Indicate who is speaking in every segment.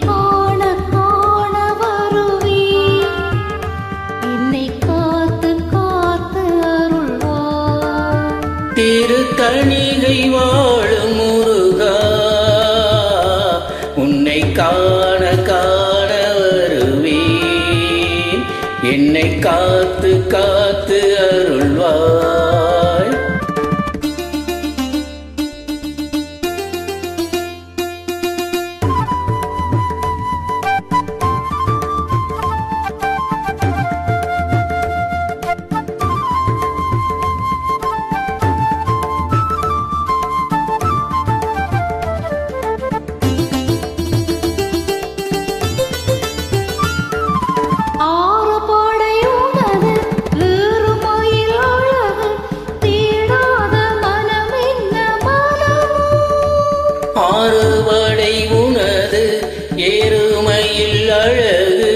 Speaker 1: காண காண வருவி என்னை காத்து காத்து அருள்வாய்.
Speaker 2: திருத்தணிகை வாழும் முருகா உன்னை காண காண வருவேன் என்னை காத்து காத்து அருள்வாய். ஆறுபடை உனது ஏறுமையில் அழகு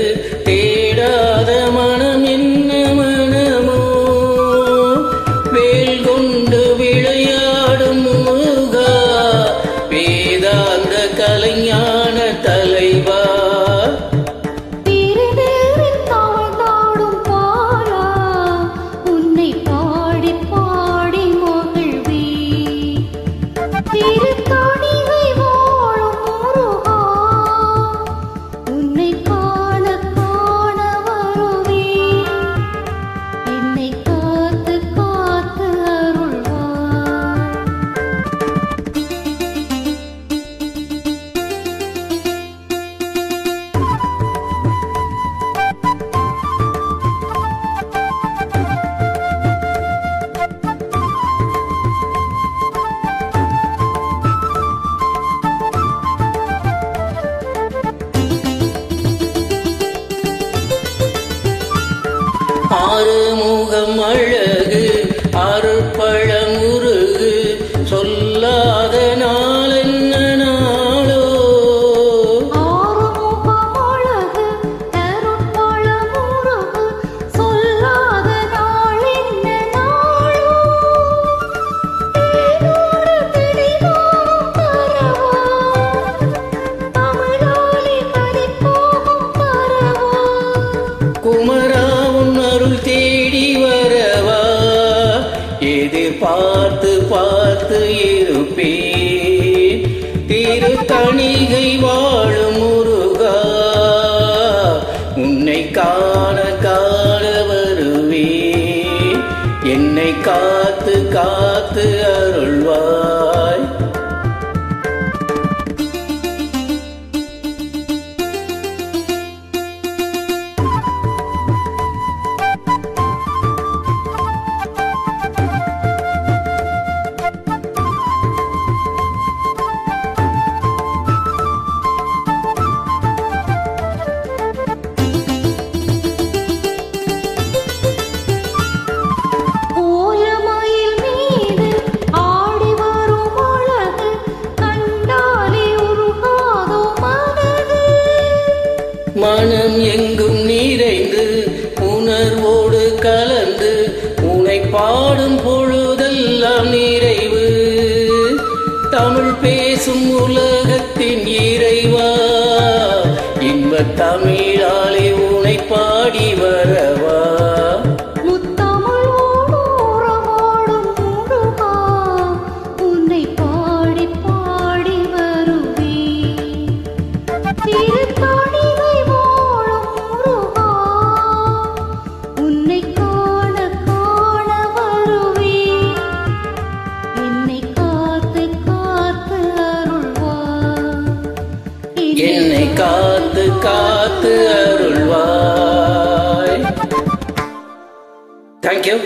Speaker 2: தேடாத மனம் என்ன மனமோ. வேல் கொண்டு விளையாடும் முருகா வேதாந்த கலைஞான தலைவா. ஆறுமுகம் அழகு அருட்பழம் முருகு சொல்லாத நாள் என்ன நாளோ.
Speaker 1: ஆறுமுகம் அழகு அருட்பழம் முருகு சொல்லாத நாள் என்ன நாளோ. தேனோடு தெளிவாகும் பரவா தமிழாலே கனிப்போகும் பரவா.
Speaker 2: குமரா அருள் தேடி வரவா எதிர்பார்த்து பார்த்து இருப்பேன். திருத்தணிகை வாழும் முருகா உன்னை காண காண வருவேன் என்னை காத்து காத்து அருள்வாய். மனம் எங்கும் நிறைந்து உணர்வோடு கலந்து உன்னை பாடும் பொழுதெல்லாம் நிறைவு. தமிழ் பேசும் உலகத்தின் இறைவா இன்பத் தமிழாலே உன்னை பாடி வரவா. என்னை காத்து காத்து அருள்வாய். Thank you.